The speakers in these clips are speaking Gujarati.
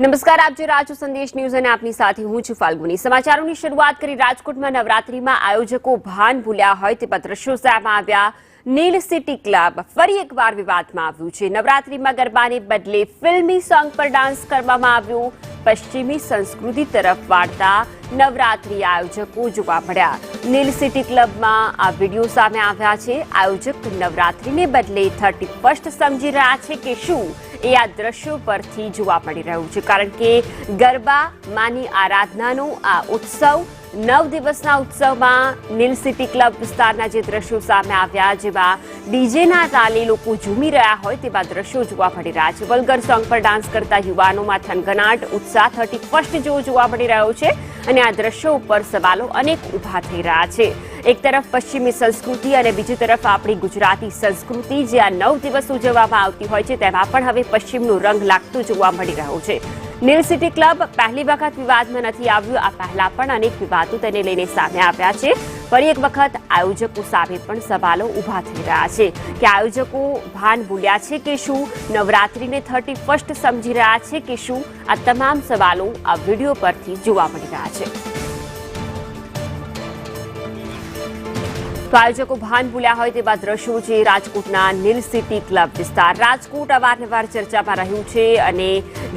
નમસ્કાર, આપ જે રાજ સંદેશ ન્યૂઝ અને આપની સાથે હું છું ફાલ્ગુની। સમાચારોની શરૂઆત કરી રાજકોટમાં નવરાત્રીમાં આયોજકો ભાન ભૂલ્યા હોય તેવા દ્રશ્યો સામે આવ્યા। નીલ સિટી ક્લબ ફરી એકવાર વિવાદમાં આવ્યું છે। નવરાત્રીમાં ગરબાને બદલે ફિલ્મી સોંગ પર ડાન્સ કરવામાં આવ્યો। પશ્ચિમી સંસ્કૃતિ તરફ વાળતા નવરાત્રી આયોજકો જોવા મળ્યા। નીલ સિટી ક્લબમાં આ વિડીયો સામે આવ્યા છે। આયોજક નવરાત્રીને બદલે 31st સમજી રહ્યા છે કે શું એ આ દ્રશ્યો પરથી જોવા મળી રહ્યું છે, કારણ કે ગરબા માની આરાધનાનો આ ઉત્સવ 9 દિવસના ઉત્સવમાં નીલ સિટી ક્લબ વિસ્તારના જે દ્રશ્યો સામે આવ્યા, જેમાં ડીજેના તાલે લોકો ઝૂમી રહ્યા હોય તેવા દ્રશ્યો જોવા મળી રહ્યા છે। વલ્ગર સોંગ પર ડાન્સ કરતા યુવાનોમાં થનગનાટ ઉત્સાહ 31st જેવો જોવા મળી રહ્યો છે અને આ દ્રશ્યો ઉપર સવાલો અનેક ઊભા થઈ રહ્યા છે। એક તરફ પશ્ચિમી સંસ્કૃતિ અને બીજી તરફ આપણી ગુજરાતી સંસ્કૃતિ જે આ 9 દિવસ ઉજવવામાં આવતી હોય છે તેમાં પણ હવે પશ્ચિમનો રંગ લાગતો જોવા મળી રહ્યો છે। નીલ સિટી ક્લબ પહેલી વખત વિવાદમાં નથી આવ્યું। આ પહેલા પણ અનેક વિવાદો તેને લઈને સામે આવ્યા છે। ફરી એક વખત આયોજકો સામે પણ સવાલો ઊભા થઈ રહ્યા છે કે આયોજકો ભાન ભૂલ્યા છે કે શું, નવરાત્રીને 31st સમજી રહ્યા છે કે શું? આ તમામ સવાલો આ વિડીયો પરથી જોવા મળી રહ્યા છે। તો આયોજકો ભાન ભૂલ્યા હોય તેવા દ્રશ્યો છે રાજકોટના નીલ સિટી ક્લબ વિસ્તાર। રાજકોટ અવારનવાર ચર્ચામાં રહ્યું છે અને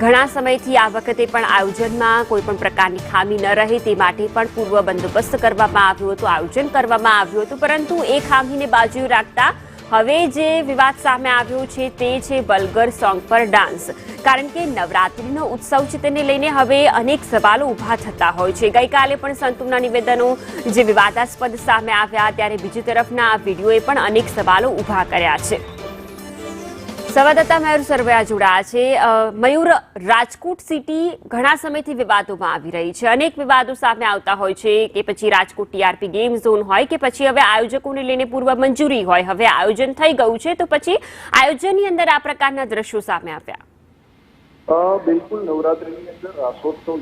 ઘણા સમયથી આ વખતે પણ આયોજનમાં કોઈ પણ પ્રકારની ખામી ન રહે તે માટે પણ પૂર્વ બંદોબસ્ત કરવામાં આવ્યો હતો, આયોજન કરવામાં આવ્યું હતું, પરંતુ એ ખામીને બાજુએ રાખતા હવે જે વિવાદ સામે આવ્યો છે તે છે વલ્ગર સોંગ પર ડાન્સ। કારણ કે નવરાત્રીનો ઉત્સવ છે તેને લઈને હવે અનેક સવાલો ઊભા થતા હોય છે। ગઈકાલે પણ સંતોના નિવેદનો જે વિવાદાસ્પદ સામે આવ્યા, ત્યારે બીજી તરફના આ વિડીયોએ પણ અનેક સવાલો ઊભા કર્યા છે। સંવાદદાતા મયુર સરવૈયા જોડાયા છે। મયુર, રાજકોટ સિટી ઘણા સમયથી વિવાદોમાં આવી રહી છે, અનેક વિવાદો સામે આવતા હોય છે કે પછી રાજકોટ ટીઆરપી ગેમ ઝોન હોય કે પછી હવે આયોજકોને લઈને પૂર્વ મંજૂરી હોય, હવે આયોજન થઈ ગયું છે તો પછી આયોજનની અંદર આ પ્રકારના દ્રશ્યો સામે આવ્યા। બિલકુલ, નવરાત્રીની અંદર રાસોત્સવ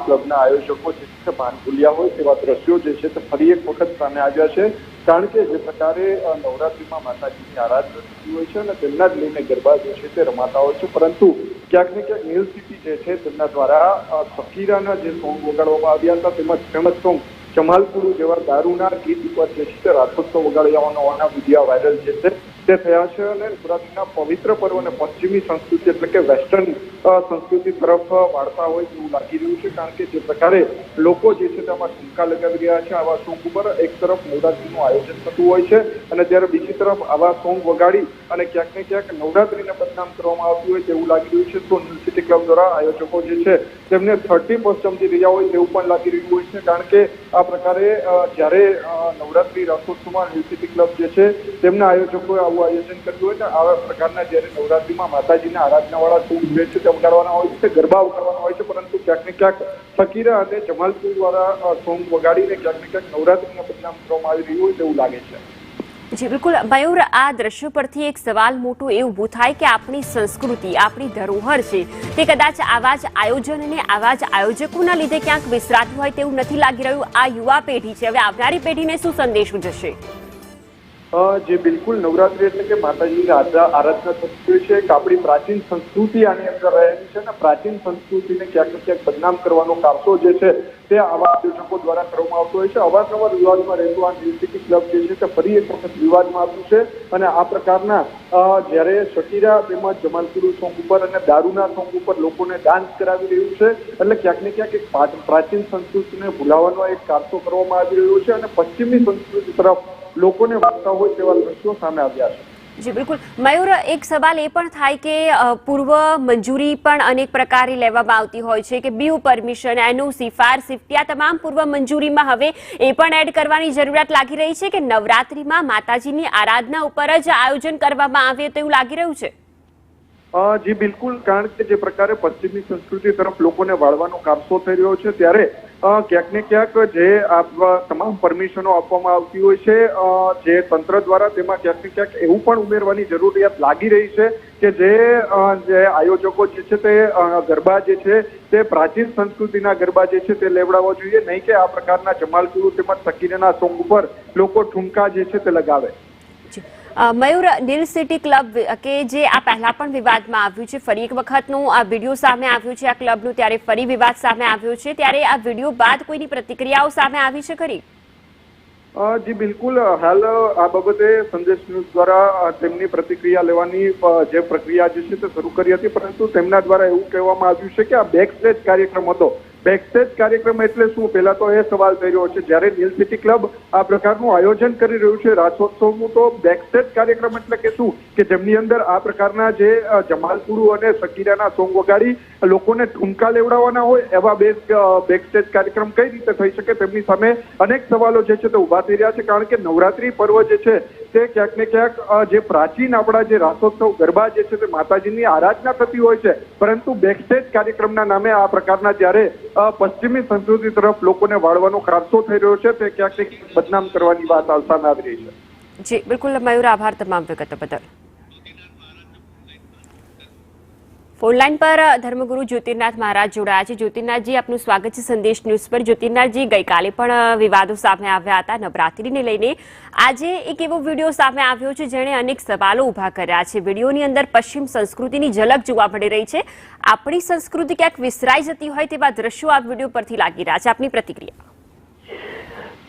ક્લબના આયોજકો જે છે ભાન ભૂલ્યા હોય તેવા દ્રશ્યો જે છે તે ફરી એક વખત સામે આવ્યા છે। કારણ કે જે પ્રકારે નવરાત્રીમાં માતાજીની આરાધના થતી હોય છે અને તેમના જ લઈને ગરબા જે છે તે રમાતા હોય છે, પરંતુ ક્યાંક ને ક્યાંક નીલ સિટી જે છે તેમના દ્વારા શકીરાના જે સોંગ વગાડવામાં આવ્યા હતા તેમજ ફેમસ સોંગ જમાલપુર જેવા દારૂના ગીત ઉપર જે છે તે રાસોત્સવ વગાડવાના વિડીયો વાયરલ જે છે તે થયા છે અને નવરાત્રીના પવિત્ર પર્વને પશ્ચિમી સંસ્કૃતિ એટલે કે વેસ્ટર્ન સંસ્કૃતિ તરફ વાળતા હોય તેવું લાગી રહ્યું છે। કારણ કે જે પ્રકારે લોકો જે છે તેમાં ઠુમકા લગાવી રહ્યા છે આવા સોંગ ઉપર, એક તરફ નવરાત્રીનું આયોજન થતું હોય છે અને ત્યારે બીજી તરફ આવા સોંગ વગાડી અને ક્યાંક ને ક્યાંક નવરાત્રીને બદનામ કરવામાં આવતું હોય તેવું લાગી રહ્યું છે। તો નીલ સિટી ક્લબ દ્વારા આયોજકો જે છે તેમને 31st સમજી રહ્યા હોય તેવું પણ લાગી રહ્યું હોય છે। કારણ કે આ પ્રકારે જ્યારે નવરાત્રી રાસોત્સવમાં નીલ સિટી ક્લબ જે છે તેમના આયોજકોએ આવું આયોજન કર્યું હોય ને આવા પ્રકારના જ્યારે નવરાત્રીમાં માતાજીના આરાધનાવાળા સોંગ જે છે તે વગાડવાના હોય છે, ગરબા વગાડવાના હોય છે, પરંતુ ક્યાંક ને ક્યાંક શકીરા અને જમાલપુર દ્વારા સોંગ વગાડીને ક્યાંક ને ક્યાંક નવરાત્રીને બદનામ કરવામાં આવી રહ્યું હોય તેવું લાગે છે। જી બિલકુલ મયુર, આ દ્રશ્યો પરથી એક સવાલ મોટો એ ઊભો થાય કે આપણી સંસ્કૃતિ, આપણી ધરોહર છે તે કદાચ આવા જ આયોજન અને આવા જ આયોજકોના લીધે ક્યાંક વિસરાતું હોય તેવું નથી લાગી રહ્યું। આ યુવા પેઢી છે, હવે આવનારી પેઢીને શું સંદેશો જશે? જે બિલકુલ નવરાત્રી એટલે કે માતાજીની આરાધના થતી હોય છે, એક આપણી પ્રાચીન સંસ્કૃતિ આની અંદર રહેલી છે ને પ્રાચીન સંસ્કૃતિને ક્યાંક ને ક્યાંક બદનામ કરવાનો કારસો જે છે તે આવા આયોજકો દ્વારા કરવામાં આવતો હોય છે। અવારનવાર વિવાદમાં રહેતું આ નીલ સિટી ક્લબ જે છે તે ફરી એક વખત વિવાદમાં આવ્યું છે અને આ પ્રકારના જ્યારે શકીરા તેમજ જમાલપુર સોંગ ઉપર અને દારૂના સોંગ ઉપર લોકોને ડાન્સ કરાવી રહ્યું છે, એટલે ક્યાંક ને ક્યાંક એક પ્રાચીન સંસ્કૃતિને ભૂલાવવાનો એક કારસો કરવામાં આવી રહ્યો છે અને પશ્ચિમી સંસ્કૃતિ તરફ લોકોને વાળતા હોય તેવા દ્રશ્યો સામે આવ્યા છે। જી બિલકુલ મયુર, એક સવાલ એ પણ થાય કે પૂર્વ મંજૂરી પણ અનેક પ્રકારે લેવામાં આવતી હોય છે કે BU permission, NOC, fire safety, આ તમામ પૂર્વ મંજૂરીમાં હવે એ પણ એડ કરવાની જરૂરિયાત લાગી રહી છે કે નવરાત્રીમાં માતાજીની આરાધના ઉપર જ આયોજન કરવામાં આવે તેવું લાગી રહ્યું છે? જી બિલકુલ, કારણ કે જે પ્રકારે પશ્ચિમી સંસ્કૃતિ તરફ લોકોને વાળવાનો કારસો થઈ રહ્યો છે ત્યારે ક્યાંક ને ક્યાંક જે તમામ પરમિશનો આપવામાં આવતી હોય છે જે તંત્ર દ્વારા, તેમાં ક્યાંક ને ક્યાંક એવું પણ ઉમેરવાની જરૂરિયાત લાગી રહી છે કે જે આયોજકો જે છે તે ગરબા જે છે તે પ્રાચીન સંસ્કૃતિના ગરબા જે છે તે લેવડાવવા જોઈએ, નહીં કે આ પ્રકારના જમાલપુર તેમજ શકીરાના સોંગ ઉપર લોકો ઠુમકા જે છે તે લગાવે। મયુર, નીલ સિટી ક્લબ કે જે આ પહેલા પણ વિવાદમાં આવ્યું છે, ફરી એક વખતનું આ વિડીયો સામે આવ્યું છે આ ક્લબનું, ત્યારે ફરી વિવાદ સામે આવ્યો છે, ત્યારે આ વિડીયો બાદ કોઈની પ્રતિક્રિયાઓ સામે આવી છે ખરી? જી બિલકુલ, હાલ આ બાબતે સંદેશ ન્યૂઝ દ્વારા તેમની પ્રતિક્રિયા લેવાની જે પ્રક્રિયા જે છે તે શરૂ કરી હતી, પરંતુ તેમના દ્વારા એવું કહેવામાં આવ્યું છે કે આ બેકસ્ટેજ કાર્યક્રમ હતો. બેકસ્ટેજ કાર્યક્રમ એટલે શું? પહેલા તો એ સવાલ થઈ રહ્યો છે, જ્યારે નીલ સિટી ક્લબ આ પ્રકારનું આયોજન કરી રહ્યું છે રાસોત્સવનું, તો બેકસ્ટેજ કાર્યક્રમ એટલે કે શું? કે જેમની અંદર આ પ્રકારના જે જમાલપુરુ અને શકીરાના સોંગ વગાડી લોકોને ઠુમકા લેવડાવવાના હોય, એવા બેકસ્ટેજ કાર્યક્રમ કઈ રીતે થઈ શકે? તેમની સામે અનેક સવાલો જે છે તે ઉભા થઈ રહ્યા છે, કારણ કે નવરાત્રી પર્વ જે છે તે ક્યાંક ને ક્યાંક જે પ્રાચીન આપણા જે રાસોત્સવ ગરબા જે છે તે માતાજીની આરાધના થતી હોય છે, પરંતુ બેકસ્ટેજ કાર્યક્રમના નામે આ પ્રકારના જ્યારે પશ્ચિમી સંસ્કૃતિ તરફ લોકોને વાળવાનો ખારસો થઈ રહ્યો છે, તે ક્યાંક ને ક્યાંક બદનામ કરવાની વાત સામે આવી રહી છે. જી બિલકુલ મયુર, આભાર તમામ વિગતો બદલ. ફોનલાઈન પર ધર્મગુરુ જ્યોતિર્નાથ મહારાજ જોડાયા છે. જ્યોતિર્નાથજી, આપનું સ્વાગત છે સંદેશ ન્યૂઝ પર. જ્યોતિર્નાથજી, ગઈકાલે પણ વિવાદો સામે આવ્યા હતા નવરાત્રીને લઈને. આજે એક એવો વિડીયો સામે આવ્યો છે જેણે અનેક સવાલો ઉભા કર્યા છે. વિડીયોની અંદર પશ્ચિમ સંસ્કૃતિની ઝલક જોવા મળી રહી છે. આપણી સંસ્કૃતિ ક્યાંક વિસરાઈ જતી હોય તેવા દ્રશ્યો આ વિડીયો પરથી લાગી રહ્યા છે. આપની પ્રતિક્રિયા?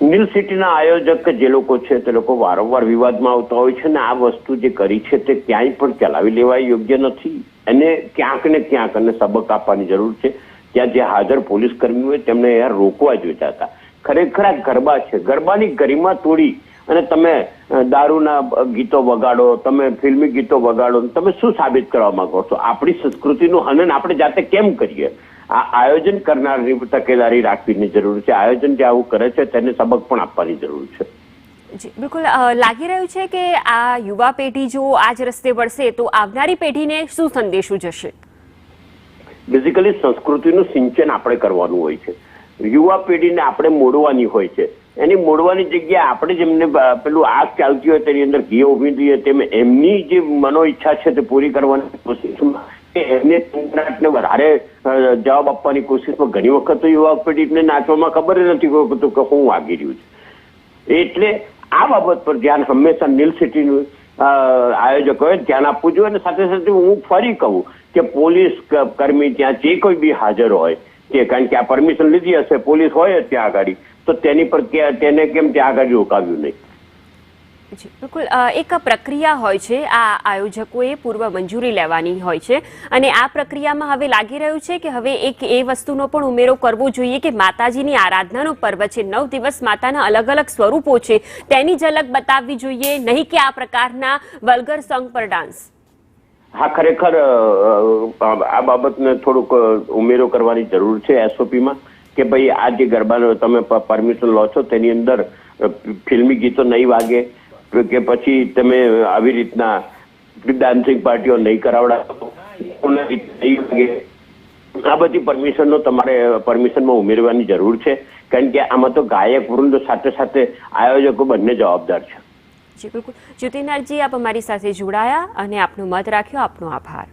નીલ સિટીના આયોજક જે લોકો છે તે લોકો વારંવાર વિવાદમાં આવતા હોય છે, ને આ વસ્તુ જે કરી છે તે ક્યાંય પણ ચલાવી લેવાય યોગ્ય નથી. એને ક્યાંક ને ક્યાંક અને સબક આપવાની જરૂર છે. ત્યાં જે હાજર પોલીસ કર્મીઓ તેમને યાર રોકવા જોઈતા હતા. ખરેખર આ ગરબા છે, ગરબાની ગરિમા તોડી અને તમે દારૂના ગીતો વગાડો, તમે ફિલ્મી ગીતો વગાડો, તમે શું સાબિત કરવા માંગો છો? આપણી સંસ્કૃતિનું હનન આપણે જાતે કેમ કરીએ? આ આયોજન કરનારની તકેદારી રાખવીની જરૂર છે. આયોજન જે આવું કરે છે તેને સબક પણ આપવાની જરૂર છે. જી બિલકુલ, લાગી રહ્યું છે કે આ યુવા પેઢી જો આ જ રસ્તે વળશે તો આવનારી પેઢીને શું સંદેશો જશે? બેઝિકલી સંસ્કૃતિનું સિંચન આપણે કરવાનું હોય છે, યુવા પેઢીને આપણે મોડવાની હોય છે. એની મોડવાની જગ્યાએ આપણે જેમને પેલું આગ ચાલતી હોય તેની અંદર ઘી ઉભી દઈએ, તેમ એમની જે મનો ઈચ્છા છે તે પૂરી કરવાની કોશિશમાં એમને વધારે જવાબ આપવાની કોશિશમાં ઘણી વખત તો યુવા પેઢીને નાચવામાં ખબર નથી હોતું કે શું વાગી રહ્યું છે. એટલે આ બાબત પર ધ્યાન હંમેશા નીલ સિટીનું આયોજકોએ ધ્યાન આપવું જોઈએ. અને સાથે સાથે હું ફરી કહું કે પોલીસ કર્મી ત્યાં જે કોઈ બી હાજર હોય તે, કારણ કે આ પરમિશન લીધી હશે, પોલીસ હોય ત્યાં આગળ, તો તેની પર તેને કેમ ત્યાં આગળ રોકાવ્યું નહીં? જી બિલકુલ, એક પ્રક્રિયા હોય છે, આ આયોજકોએ પૂર્વ મંજૂરી લેવાની હોય છે, અને આ પ્રક્રિયામાં હવે લાગી રહ્યું છે કે હવે એક એ વસ્તુનો પણ ઉમેરો કરવો જોઈએ કે માતાજીની આરાધનાનો પર્વ છે, 9 દિવસ માતાના અલગ અલગ સ્વરૂપો છે, તેની ઝલક બતાવવી જોઈએ, નહીં કે આ પ્રકારના વલ્ગર સોંગ પર ડાન્સ. હા, ખરેખર આ બાબતને થોડુંક ઉમેરો કરવાની જરૂર છે એસઓપીમાં, કે ભાઈ આ જે ગરબાનો તમે પરમિશન લો છો તેની અંદર ફિલ્મી ગીતો નહીં વાગે, કે પછી તમે આવી રીતના ડાન્સિંગ પાર્ટીઓ નહીં કરાવડાવો, આ બધી પરમિશનનો તમારે પરમિશનમાં ઉમેરવાની જરૂર છે, કારણ કે આમાં તો ગાયક વૃંદ સાથે સાથે આયોજકો બંને જવાબદાર છે. જી બિલકુલ, જ્યોતિર્નાથજી, આપ અમારી સાથે જોડાયા અને આપનો મત રાખ્યો. આપનો આભાર.